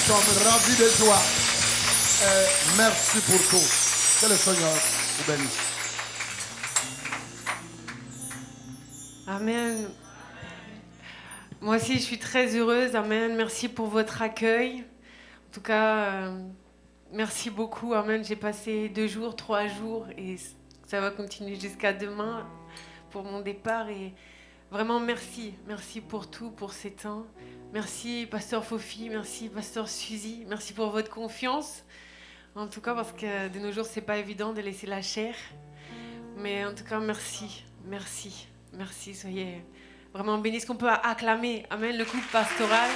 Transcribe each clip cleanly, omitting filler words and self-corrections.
sommes ravis de joie. Merci pour tout. Que le Seigneur vous bénisse. Amen. Moi aussi, je suis très heureuse. Amen. Merci pour votre accueil. En tout cas, merci beaucoup. Amen. J'ai passé 2 jours, 3 jours et ça va continuer jusqu'à demain pour mon départ. Et vraiment, merci. Merci pour tout, pour ces temps. Merci, Pasteur Fofi. Merci, Pasteur Suzy. Merci pour votre confiance. En tout cas, parce que de nos jours, c'est pas évident de laisser la chair. Mais en tout cas, merci. Merci. Merci. Soyez vraiment bénis. Est-ce qu'on peut acclamer, amen, le couple pastoral?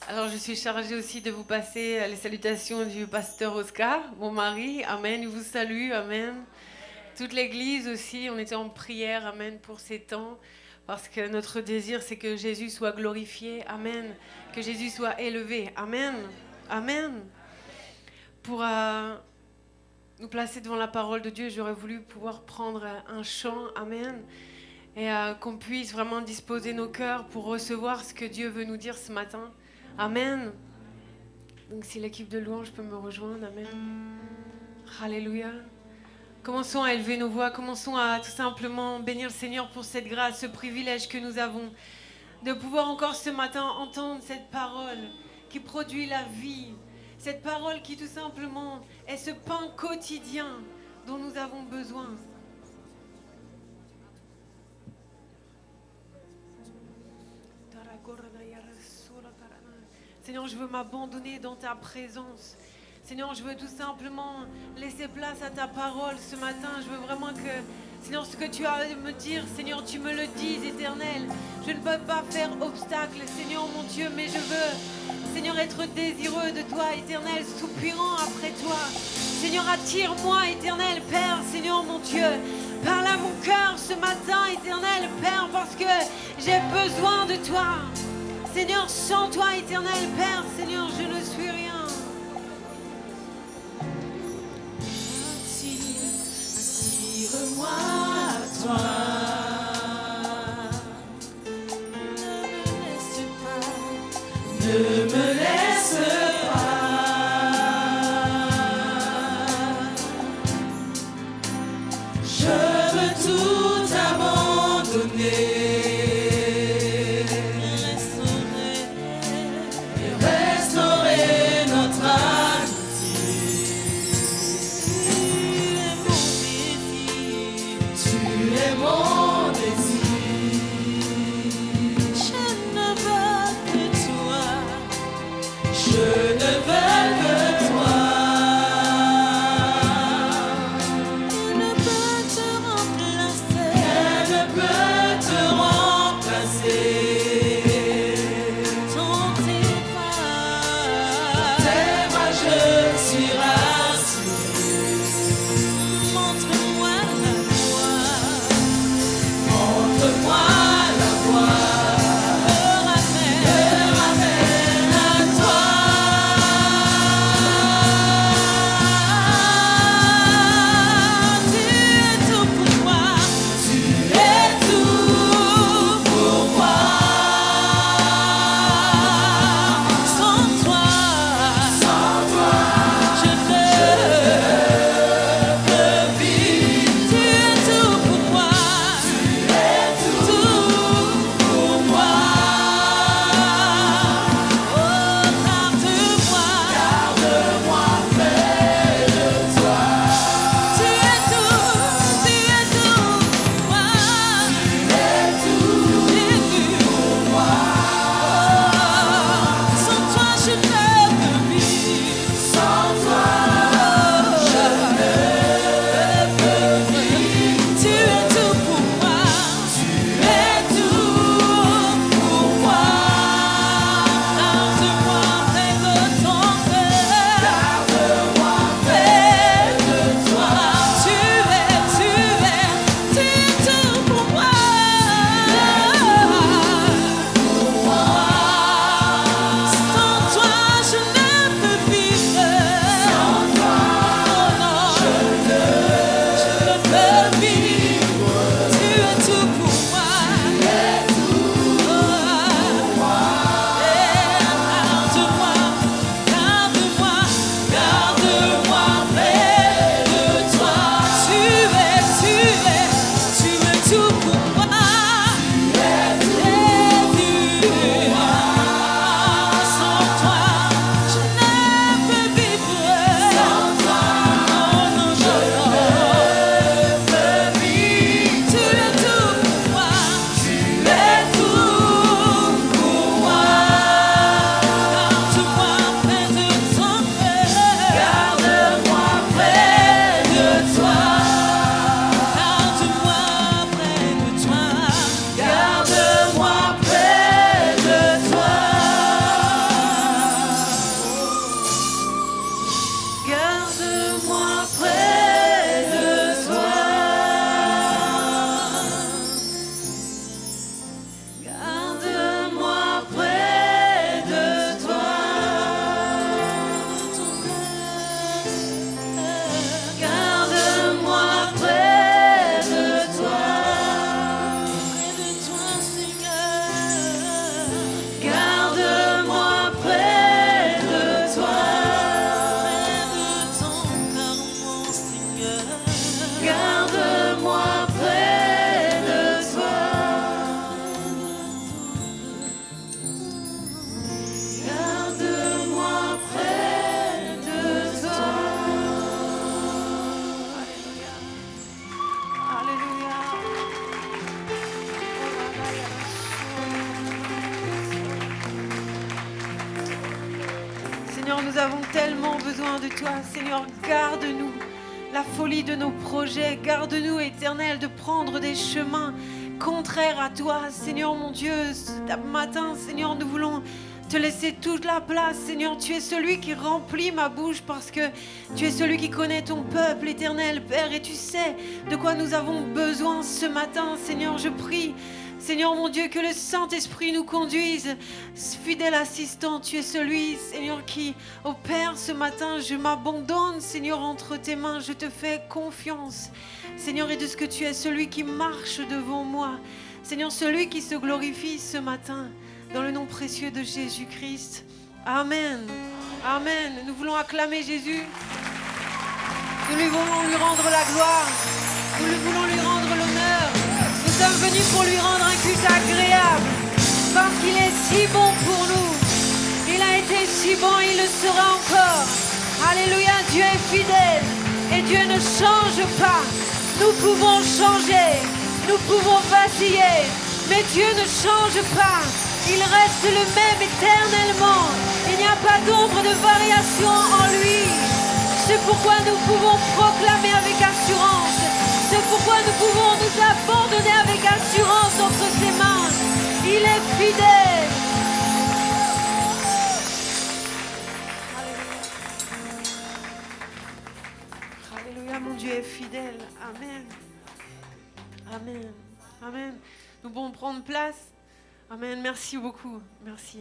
Alors, je suis chargée aussi de vous passer les salutations du pasteur Oscar, mon mari. Amen. Il vous salue. Amen. Toute l'église aussi, on était en prière. Amen. Pour ces temps. Parce que notre désir, c'est que Jésus soit glorifié. Amen. Que Jésus soit élevé. Amen. Amen. Pour nous placer devant la parole de Dieu, j'aurais voulu pouvoir prendre un chant. Amen. Et qu'on puisse vraiment disposer nos cœurs pour recevoir ce que Dieu veut nous dire ce matin. Amen. Donc si l'équipe de louange peut me rejoindre. Amen. Alléluia. Commençons à élever nos voix, commençons à tout simplement bénir le Seigneur pour cette grâce, ce privilège que nous avons de pouvoir encore ce matin entendre cette parole qui produit la vie, cette parole qui tout simplement est ce pain quotidien dont nous avons besoin. Seigneur, je veux m'abandonner dans ta présence. Seigneur, je veux tout simplement laisser place à ta parole ce matin. Je veux vraiment que, Seigneur, ce que tu as à me dire, Seigneur, tu me le dises, Éternel. Je ne peux pas faire obstacle, Seigneur mon Dieu, mais je veux, Seigneur, être désireux de toi, Éternel, soupirant après toi. Seigneur, attire-moi, Éternel, Père, Seigneur mon Dieu. Parle à mon cœur ce matin, Éternel, Père, parce que j'ai besoin de toi. Seigneur, sans toi, Éternel, Père, Seigneur, je ne suis rien. Attire-moi à toi. Ne me laisse pas. Je veux tout abandonner. Restaurer Seigneur, nous avons tellement besoin de toi. Seigneur, garde-nous la folie de nos projets. Garde-nous, Éternel, de prendre des chemins contraires à toi. Seigneur, mon Dieu, ce matin, Seigneur, nous voulons te laisser toute la place. Seigneur, tu es celui qui remplit ma bouche parce que tu es celui qui connaît ton peuple, Éternel, Père, et tu sais de quoi nous avons besoin ce matin. Seigneur, je prie, Seigneur mon Dieu, que le Saint-Esprit nous conduise. Fidèle assistant, tu es celui, Seigneur, qui opère ce matin. Je m'abandonne, Seigneur, entre tes mains. Je te fais confiance, Seigneur, et de ce que tu es celui qui marche devant moi. Seigneur, celui qui se glorifie ce matin. Dans le nom précieux de Jésus-Christ. Amen. Amen. Nous voulons acclamer Jésus. Nous voulons lui rendre la gloire. Nous voulons lui rendre l'honneur. Nous sommes venus pour lui rendre un culte agréable. Parce qu'il est si bon pour nous. Il a été si bon, il le sera encore. Alléluia, Dieu est fidèle. Et Dieu ne change pas. Nous pouvons changer. Nous pouvons vaciller. Mais Dieu ne change pas. Il reste le même éternellement. Il n'y a pas d'ombre de variation en lui. C'est pourquoi nous pouvons proclamer avec assurance. C'est pourquoi nous pouvons nous abandonner avec assurance entre ses mains. Il est fidèle. Alléluia, mon Dieu est fidèle. Amen. Amen. Amen. Nous pouvons prendre place. Amen, merci beaucoup, merci.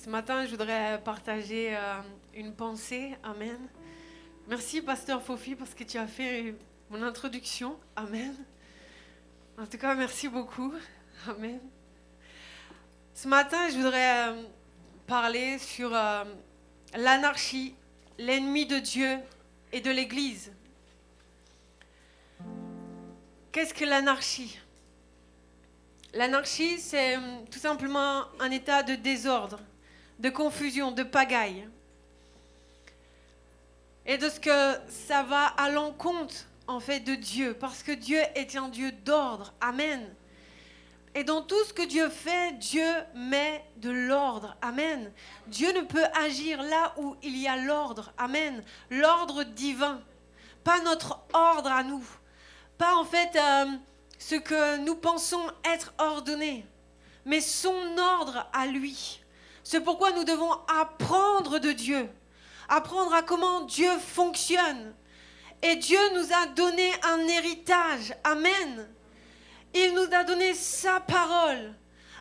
Ce matin, je voudrais partager une pensée, amen. Merci, Pasteur Fofi, parce que tu as fait mon introduction, amen. En tout cas, merci beaucoup, amen. Ce matin, je voudrais parler sur l'anarchie, l'ennemi de Dieu et de l'Église. Qu'est-ce que l'anarchie? L'anarchie, c'est tout simplement un état de désordre, de confusion, de pagaille. Et de ce que ça va à l'encontre, en fait, de Dieu. Parce que Dieu est un Dieu d'ordre. Amen. Et dans tout ce que Dieu fait, Dieu met de l'ordre. Amen. Dieu ne peut agir là où il y a l'ordre. Amen. L'ordre divin. Pas notre ordre à nous. Pas en fait ce que nous pensons être ordonné. Mais son ordre à lui. C'est pourquoi nous devons apprendre de Dieu. Apprendre à comment Dieu fonctionne. Et Dieu nous a donné un héritage. Amen. Il nous a donné sa parole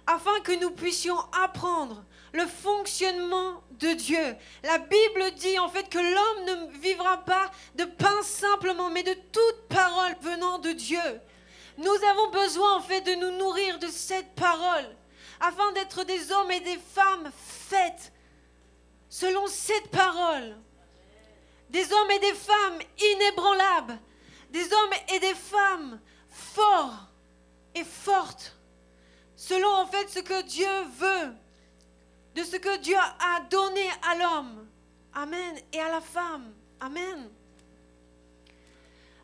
afin que nous puissions apprendre le fonctionnement de Dieu. La Bible dit en fait que l'homme ne vivra pas de pain simplement, mais de toute parole venant de Dieu. Nous avons besoin en fait de nous nourrir de cette parole afin d'être des hommes et des femmes faits selon cette parole. Des hommes et des femmes inébranlables, des hommes et des femmes forts et forte, selon en fait ce que Dieu veut, de ce que Dieu a donné à l'homme, amen, et à la femme, amen.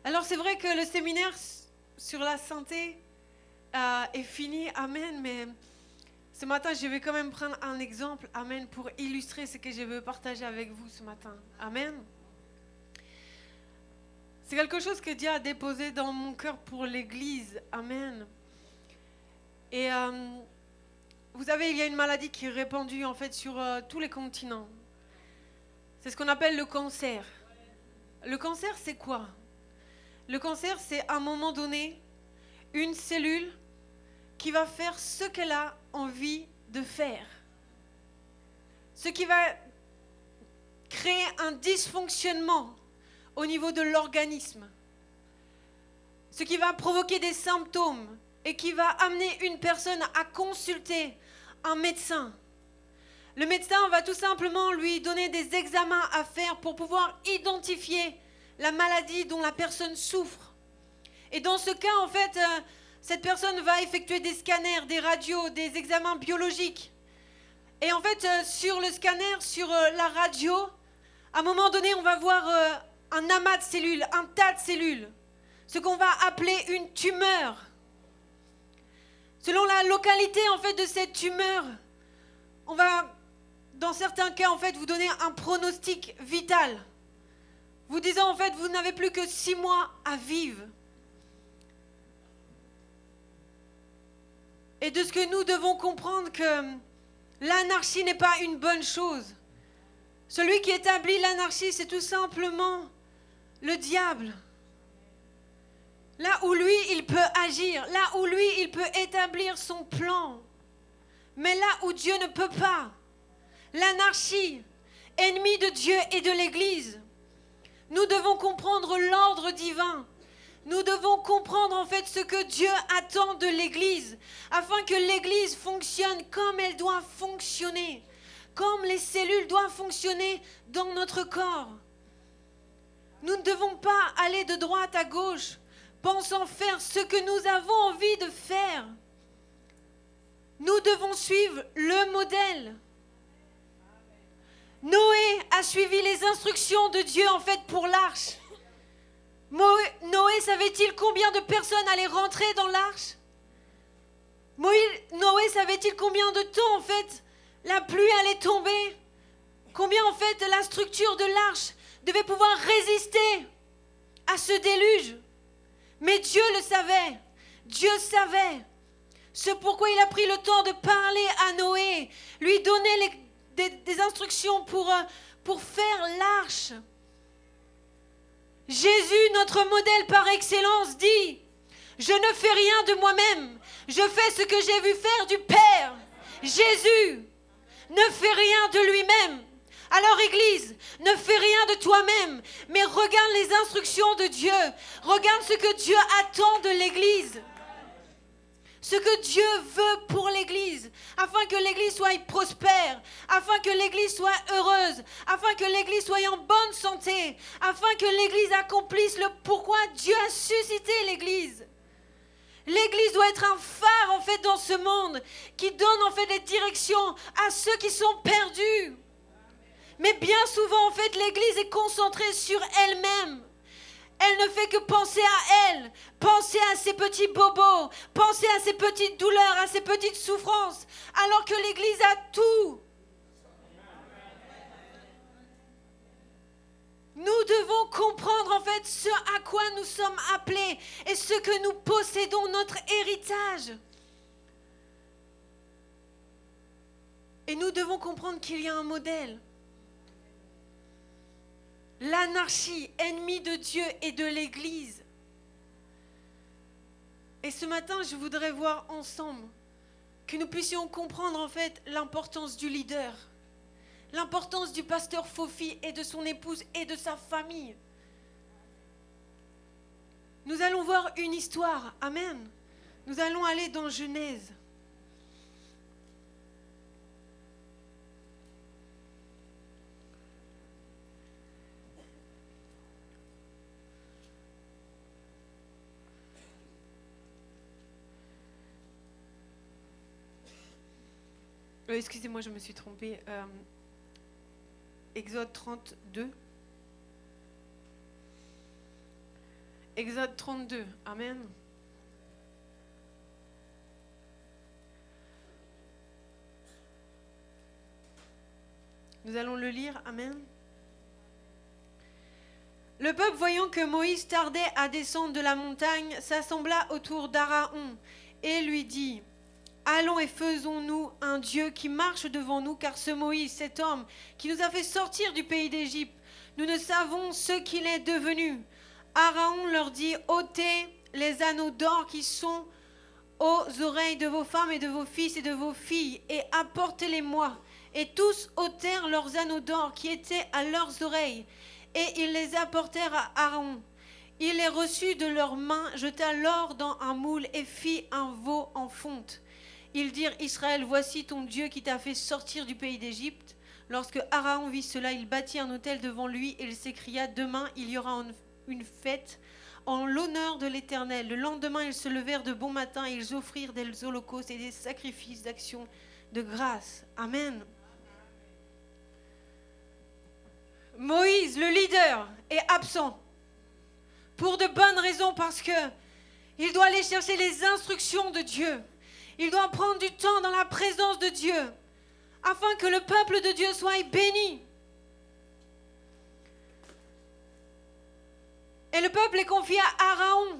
Alors c'est vrai que le séminaire sur la santé est fini, amen, mais ce matin je vais quand même prendre un exemple, amen, pour illustrer ce que je veux partager avec vous ce matin, amen. C'est quelque chose que Dieu a déposé dans mon cœur pour l'Église, amen. Et vous savez, il y a une maladie qui est répandue en fait sur tous les continents. C'est ce qu'on appelle le cancer. Le cancer, c'est quoi? Le cancer, c'est à un moment donné une cellule qui va faire ce qu'elle a envie de faire. Ce qui va créer un dysfonctionnement au niveau de l'organisme. Ce qui va provoquer des symptômes et qui va amener une personne à consulter un médecin. Le médecin va tout simplement lui donner des examens à faire pour pouvoir identifier la maladie dont la personne souffre. Et dans ce cas, en fait, cette personne va effectuer des scanners, des radios, des examens biologiques. Et en fait, sur le scanner, sur la radio, à un moment donné, on va voir un amas de cellules, un tas de cellules. Ce qu'on va appeler une tumeur. Selon la localité en fait de cette tumeur, on va, dans certains cas en fait, vous donner un pronostic vital. Vous disant en fait, vous n'avez plus que 6 mois à vivre. Et de ce que nous devons comprendre que l'anarchie n'est pas une bonne chose. Celui qui établit l'anarchie, c'est tout simplement le diable. Là où lui, il peut agir, là où lui, il peut établir son plan. Mais là où Dieu ne peut pas, l'anarchie, ennemi de Dieu et de l'Église, nous devons comprendre l'ordre divin. Nous devons comprendre en fait ce que Dieu attend de l'Église, afin que l'Église fonctionne comme elle doit fonctionner, comme les cellules doivent fonctionner dans notre corps. Nous ne devons pas aller de droite à gauche, pensant faire ce que nous avons envie de faire. Nous devons suivre le modèle. Noé a suivi les instructions de Dieu en fait pour l'arche. Noé savait-il combien de personnes allaient rentrer dans l'arche? Noé savait-il combien de temps en fait la pluie allait tomber? Combien en fait la structure de l'arche devait pouvoir résister à ce déluge? Mais Dieu le savait. Dieu savait. C'est pourquoi il a pris le temps de parler à Noé, lui donner des instructions pour faire l'arche. Jésus, notre modèle par excellence, dit « Je ne fais rien de moi-même, je fais ce que j'ai vu faire du Père. » Jésus ne fait rien de lui-même. Alors Église, ne fais rien de toi-même, mais regarde les instructions de Dieu. Regarde ce que Dieu attend de l'Église. Ce que Dieu veut pour l'Église, afin que l'Église soit prospère, afin que l'Église soit heureuse, afin que l'Église soit en bonne santé, afin que l'Église accomplisse le pourquoi Dieu a suscité l'Église. L'Église doit être un phare en fait dans ce monde, qui donne en fait les directions à ceux qui sont perdus. Mais bien souvent en fait l'Église est concentrée sur elle-même. Elle ne fait que penser à elle, penser à ses petits bobos, penser à ses petites douleurs, à ses petites souffrances, alors que l'Église a tout. Nous devons comprendre en fait ce à quoi nous sommes appelés et ce que nous possédons, notre héritage. Et nous devons comprendre qu'il y a un modèle. L'anarchie, ennemie de Dieu et de l'Église. Et ce matin, je voudrais voir ensemble que nous puissions comprendre en fait l'importance du leader, l'importance du pasteur Fofi et de son épouse et de sa famille. Nous allons voir une histoire, amen. Nous allons aller dans Genèse. Excusez-moi, je me suis trompée. Exode 32. Exode 32. Amen. Nous allons le lire. Amen. Le peuple, voyant que Moïse tardait à descendre de la montagne, s'assembla autour d'Aaron et lui dit: Allons et faisons-nous un Dieu qui marche devant nous, car ce Moïse, cet homme qui nous a fait sortir du pays d'Égypte, nous ne savons ce qu'il est devenu. Aaron leur dit: ôtez les anneaux d'or qui sont aux oreilles de vos femmes et de vos fils et de vos filles, et apportez-les-moi. Et tous ôtèrent leurs anneaux d'or qui étaient à leurs oreilles, et ils les apportèrent à Aaron. Il les reçut de leurs mains, jeta l'or dans un moule et fit un veau en fonte. Ils dirent: Israël, voici ton Dieu qui t'a fait sortir du pays d'Égypte. Lorsque Aaron vit cela, il bâtit un autel devant lui et il s'écria: demain il y aura une fête en l'honneur de l'Éternel. Le lendemain, ils se levèrent de bon matin et ils offrirent des holocaustes et des sacrifices d'action de grâce. Amen. Moïse, le leader, est absent pour de bonnes raisons, parce que il doit aller chercher les instructions de Dieu. Il doit prendre du temps dans la présence de Dieu afin que le peuple de Dieu soit béni. Et le peuple est confié à Aaron.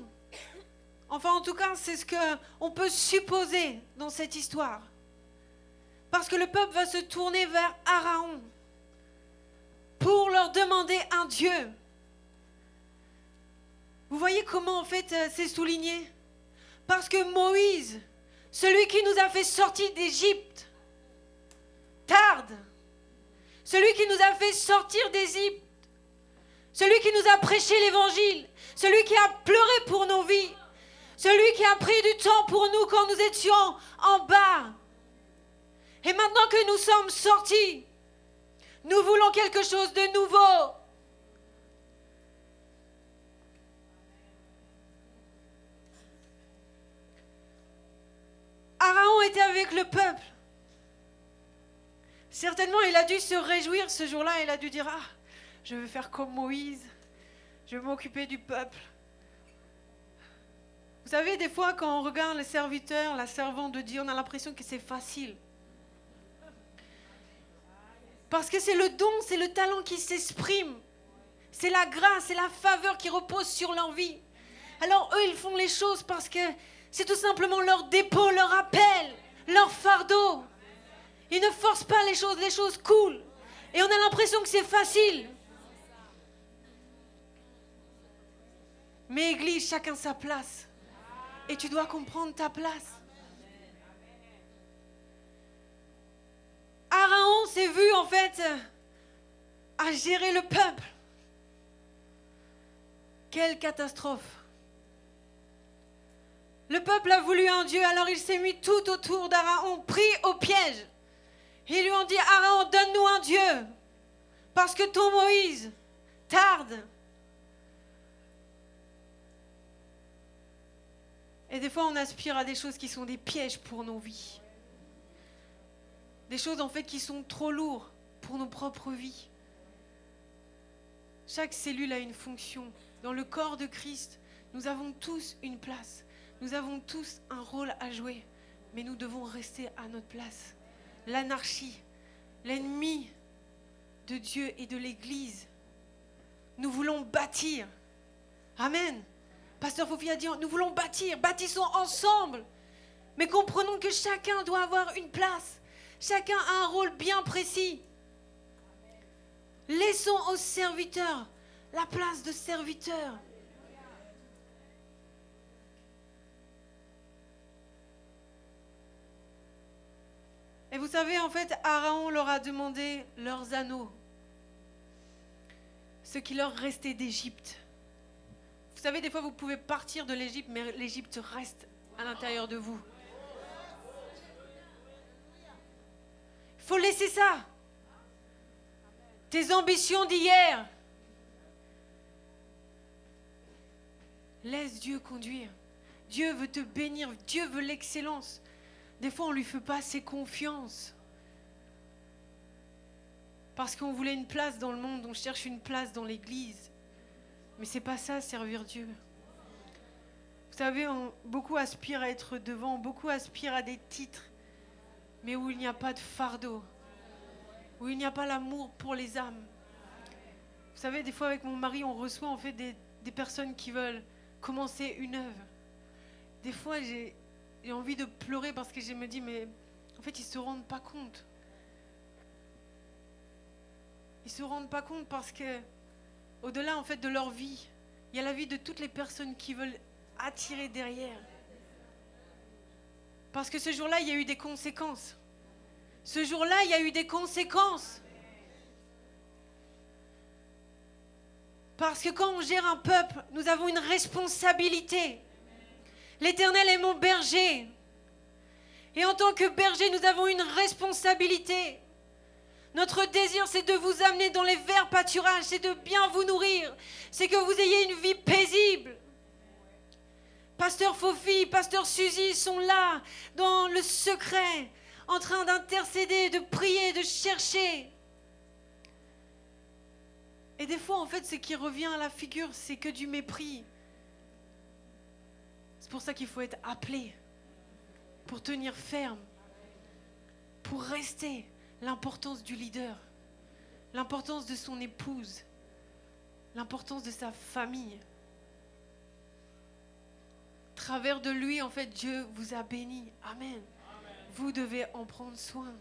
Enfin, en tout cas, c'est ce qu'on peut supposer dans cette histoire. Parce que le peuple va se tourner vers Aaron pour leur demander un Dieu. Vous voyez comment, en fait, c'est souligné? Parce que Moïse, celui qui nous a fait sortir d'Égypte, tarde. Celui qui nous a fait sortir d'Égypte, celui qui nous a prêché l'évangile, celui qui a pleuré pour nos vies, celui qui a pris du temps pour nous quand nous étions en bas. Et maintenant que nous sommes sortis, nous voulons quelque chose de nouveau. Aaron était avec le peuple. Certainement, il a dû se réjouir ce jour-là. Il a dû dire, ah, je vais faire comme Moïse. Je vais m'occuper du peuple. Vous savez, des fois, quand on regarde le serviteur, la servante de Dieu, on a l'impression que c'est facile. Parce que c'est le don, c'est le talent qui s'exprime. C'est la grâce, c'est la faveur qui repose sur leur vie. Alors eux, ils font les choses parce que c'est tout simplement leur dépôt, leur appel, leur fardeau. Ils ne forcent pas les choses coulent. Et on a l'impression que c'est facile. Mais Église, chacun sa place. Et tu dois comprendre ta place. Aaron s'est vu en fait à gérer le peuple. Quelle catastrophe. Le peuple a voulu un Dieu, alors il s'est mis tout autour d'Aaron, pris au piège. Ils lui ont dit, Aaron, donne-nous un Dieu, parce que ton Moïse tarde. Et des fois, on aspire à des choses qui sont des pièges pour nos vies. Des choses en fait qui sont trop lourdes pour nos propres vies. Chaque cellule a une fonction. Dans le corps de Christ, nous avons tous une place. Nous avons tous un rôle à jouer. Mais nous devons rester à notre place. L'anarchie, l'ennemi de Dieu et de l'Église. Nous voulons bâtir. Amen. Pasteur Fofi a dit, nous voulons bâtir. Bâtissons ensemble. Mais comprenons que chacun doit avoir une place. Chacun a un rôle bien précis. Laissons aux serviteurs la place de serviteurs. Et vous savez, en fait, Aaron leur a demandé leurs anneaux, ce qui leur restait d'Égypte. Vous savez, des fois, vous pouvez partir de l'Égypte, mais l'Égypte reste à l'intérieur de vous. Il faut laisser ça. Tes ambitions d'hier. Laisse Dieu conduire. Dieu veut te bénir. Dieu veut l'excellence. Des fois, on ne lui fait pas assez confiance. Parce qu'on voulait une place dans le monde, on cherche une place dans l'église. Mais ce n'est pas ça, servir Dieu. Vous savez, beaucoup aspirent à être devant, beaucoup aspirent à des titres, mais où il n'y a pas de fardeau, où il n'y a pas l'amour pour les âmes. Vous savez, des fois avec mon mari, on reçoit en fait des personnes qui veulent commencer une œuvre. Des fois, j'ai envie de pleurer parce que je me dis, mais en fait, ils ne se rendent pas compte. Ils ne se rendent pas compte parce que, au-delà en fait de leur vie, il y a la vie de toutes les personnes qui veulent attirer derrière. Parce que ce jour-là, il y a eu des conséquences. Ce jour-là, il y a eu des conséquences. Parce que quand on gère un peuple, nous avons une responsabilité. L'Éternel est mon berger. Et en tant que berger, nous avons une responsabilité. Notre désir, c'est de vous amener dans les verts pâturages, c'est de bien vous nourrir, c'est que vous ayez une vie paisible. Pasteur Fofi, Pasteur Suzy sont là, dans le secret, en train d'intercéder, de prier, de chercher. Et des fois, en fait, ce qui revient à la figure, c'est que du mépris. C'est pour ça qu'il faut être appelé. pour tenir ferme, pour rester. L'importance du leader, l'importance de son épouse, l'importance de sa famille. À travers de lui, en fait, Dieu vous a béni. Amen. Vous devez en prendre soin.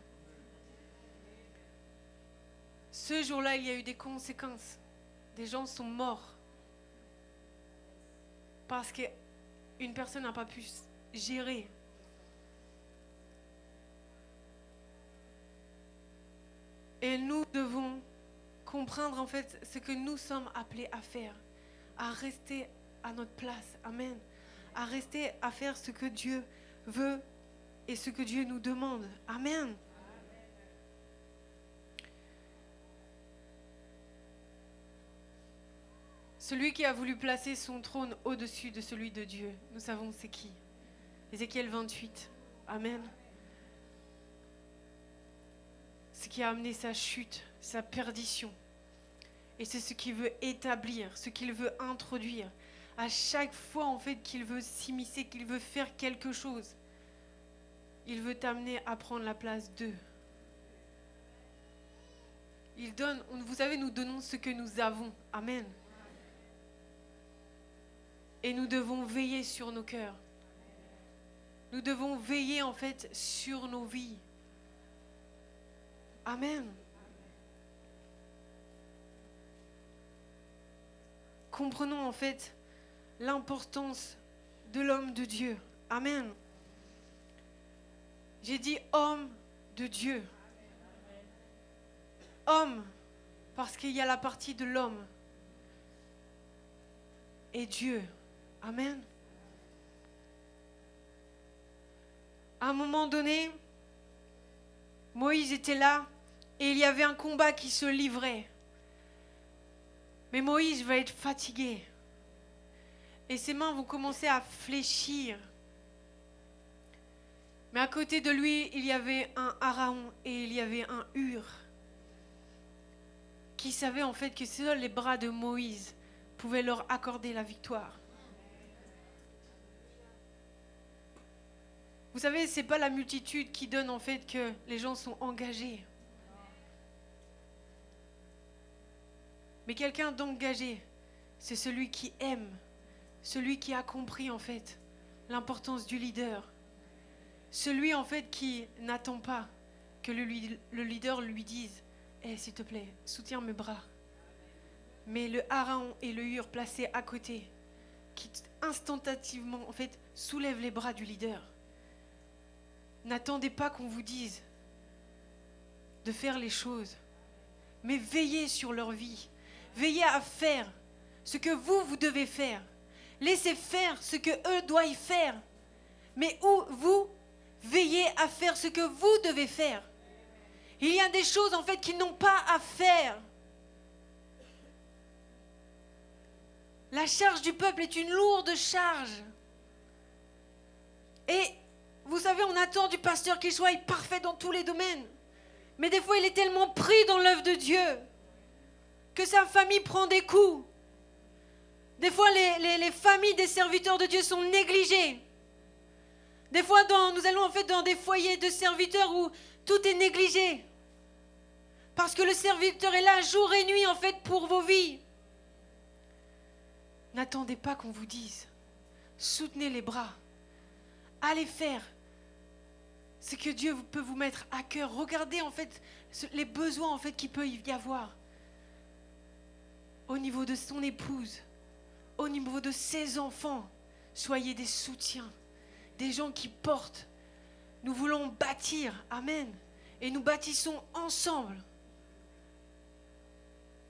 Ce jour-là, il y a eu des conséquences. Des gens sont morts parce qu'une personne n'a pas pu gérer. Et nous devons comprendre en fait ce que nous sommes appelés à faire, à rester à notre place. Amen. À rester à faire ce que Dieu veut et ce que Dieu nous demande. Amen. Celui qui a voulu placer son trône au-dessus de celui de Dieu, nous savons c'est qui. Ézéchiel 28. Amen. Ce qui a amené sa chute, sa perdition. Et c'est ce qu'il veut établir, ce qu'il veut introduire. À chaque fois, en fait, qu'il veut s'immiscer, qu'il veut faire quelque chose, il veut t'amener à prendre la place d'eux. Il donne, vous savez, nous donnons ce que nous avons. Amen. Et nous devons veiller sur nos cœurs. Nous devons veiller, en fait, sur nos vies. Amen. Comprenons en fait l'importance de l'homme de Dieu. Amen. J'ai dit homme de Dieu. Homme, parce qu'il y a la partie de l'homme et Dieu. Amen. À un moment donné, Moïse était là et il y avait un combat qui se livrait. Mais Moïse va être fatigué. Et ses mains vont commencer à fléchir. Mais à côté de lui, il y avait un Aaron et il y avait un Hur qui savaient en fait que seuls les bras de Moïse pouvaient leur accorder la victoire. Vous savez, ce n'est pas la multitude qui donne en fait que les gens sont engagés. Mais quelqu'un d'engagé, c'est celui qui aime, celui qui a compris en fait l'importance du leader. Celui en fait qui n'attend pas que le leader lui dise « Hey, s'il te plaît, soutiens mes bras ». Mais le Aaron et le Hur placés à côté, qui instantanément en fait soulèvent les bras du leader. N'attendez pas qu'on vous dise de faire les choses, mais veillez sur leur vie. Veillez à faire ce que vous devez faire. Laissez faire ce que eux doivent faire. Mais vous veillez à faire ce que vous devez faire. Il y a des choses en fait qu'ils n'ont pas à faire. La charge du peuple est une lourde charge. Et vous savez, on attend du pasteur qu'il soit parfait dans tous les domaines. Mais des fois, il est tellement pris dans l'œuvre de Dieu que sa famille prend des coups. Des fois, les familles des serviteurs de Dieu sont négligées. Des fois, nous allons en fait dans des foyers de serviteurs où tout est négligé. Parce que le serviteur est là jour et nuit en fait pour vos vies. N'attendez pas qu'on vous dise. Soutenez les bras. Allez faire ce que Dieu peut vous mettre à cœur. Regardez en fait les besoins en fait qu'il peut y avoir au niveau de son épouse, au niveau de ses enfants. Soyez des soutiens, des gens qui portent. Nous voulons bâtir, amen, et nous bâtissons ensemble.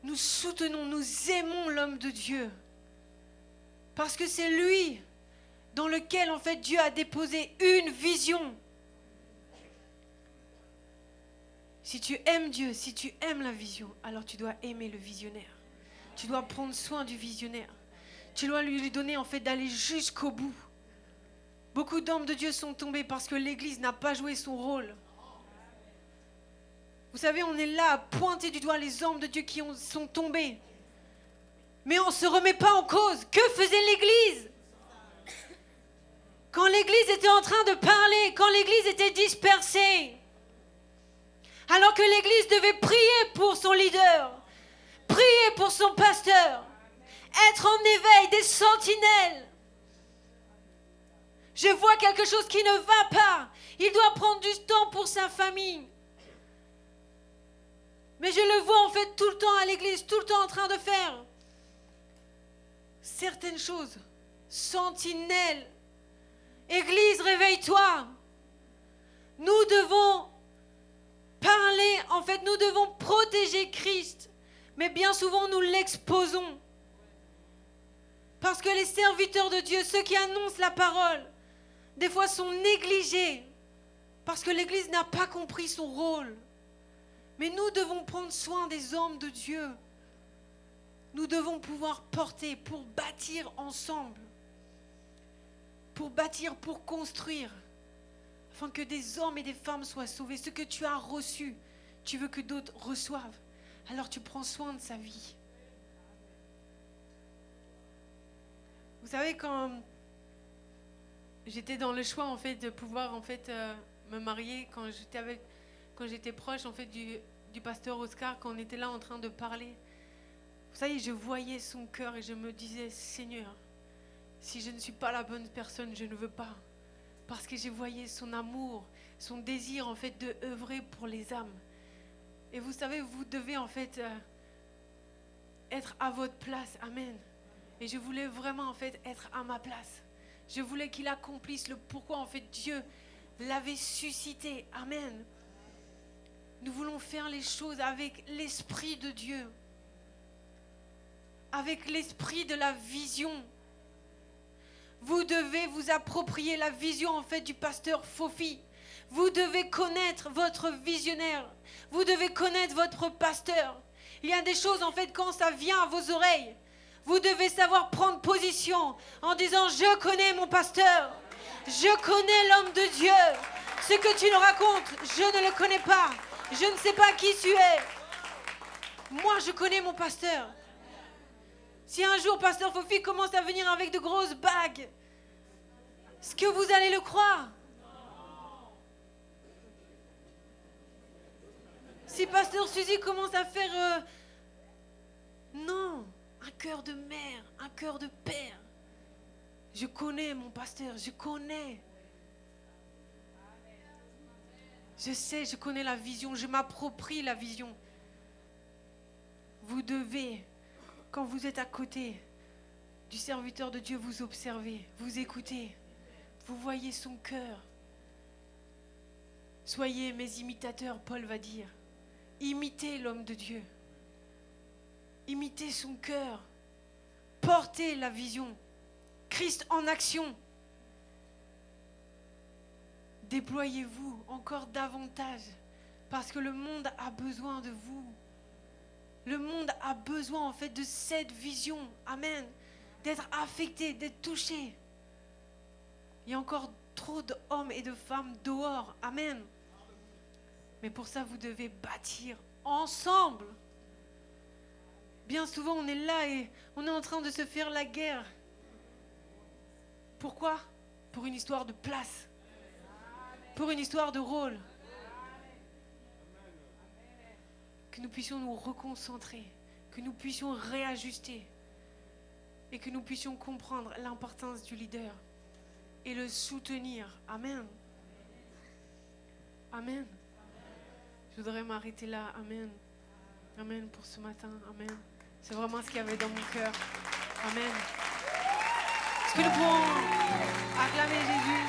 Nous soutenons, nous aimons l'homme de Dieu parce que c'est lui dans lequel en fait Dieu a déposé une vision. Si tu aimes Dieu, si tu aimes la vision, alors tu dois aimer le visionnaire. Tu dois prendre soin du visionnaire. Tu dois lui donner en fait d'aller jusqu'au bout. Beaucoup d'hommes de Dieu sont tombés parce que l'Église n'a pas joué son rôle. Vous savez, on est là à pointer du doigt les hommes de Dieu qui sont tombés. Mais on ne se remet pas en cause. Que faisait l'Église ? Quand l'Église était en train de parler, quand l'Église était dispersée. Alors que l'Église devait prier pour son leader, prier pour son pasteur, être en éveil, des sentinelles. Je vois quelque chose qui ne va pas. Il doit prendre du temps pour sa famille. Mais je le vois en fait tout le temps à l'église, tout le temps en train de faire certaines choses. Sentinelle. Église, réveille-toi. Nous devons parler, en fait, nous devons protéger Christ. Mais bien souvent, nous l'exposons. Parce que les serviteurs de Dieu, ceux qui annoncent la parole, des fois sont négligés. Parce que l'Église n'a pas compris son rôle. Mais nous devons prendre soin des hommes de Dieu. Nous devons pouvoir porter pour bâtir ensemble. Pour bâtir, pour construire. Afin que des hommes et des femmes soient sauvés. Ce que tu as reçu, tu veux que d'autres reçoivent. Alors tu prends soin de sa vie. Vous savez, quand j'étais dans le choix en fait de pouvoir en fait me marier, quand j'étais proche en fait du pasteur Oscar, quand on était là en train de parler, vous savez, je voyais son cœur et je me disais, Seigneur, si je ne suis pas la bonne personne, je ne veux pas. Parce que je voyais son amour, son désir en fait de œuvrer pour les âmes. Et vous savez, vous devez en fait être à votre place. Amen. Et je voulais vraiment en fait être à ma place. Je voulais qu'il accomplisse le pourquoi en fait Dieu l'avait suscité. Amen. Nous voulons faire les choses avec l'Esprit de Dieu. Avec l'esprit de la vision. Vous devez vous approprier la vision en fait du pasteur Fofi. Vous devez connaître votre visionnaire. Vous devez connaître votre pasteur. Il y a des choses en fait quand ça vient à vos oreilles. Vous devez savoir prendre position en disant je connais mon pasteur. Je connais l'homme de Dieu. Ce que tu nous racontes, je ne le connais pas. Je ne sais pas qui tu es. Moi je connais mon pasteur. Si un jour pasteur Fofi commence à venir avec de grosses bagues, est-ce que vous allez le croire? Si pasteur Suzy commence à faire non, un cœur de mère, un cœur de père. Je connais mon pasteur, je connais. Je sais, je connais la vision, je m'approprie la vision. Vous devez, quand vous êtes à côté du serviteur de Dieu, vous observez, vous écoutez, vous voyez son cœur. Soyez mes imitateurs, Paul va dire. Imitez l'homme de Dieu. Imitez son cœur. Portez la vision. Christ en action. Déployez-vous encore davantage parce que le monde a besoin de vous. Le monde a besoin en fait de cette vision. Amen. D'être affecté, d'être touché. Il y a encore trop d'hommes et de femmes dehors. Amen. Mais pour ça, vous devez bâtir ensemble. Bien souvent, on est là et on est en train de se faire la guerre. Pourquoi? Pour une histoire de place. Pour une histoire de rôle. Que nous puissions nous reconcentrer. Que nous puissions réajuster. Et que nous puissions comprendre l'importance du leader. Et le soutenir. Amen. Amen. Je voudrais m'arrêter là. Amen. Amen pour ce matin. Amen. C'est vraiment ce qu'il y avait dans mon cœur. Amen. Est-ce que nous pouvons acclamer Jésus?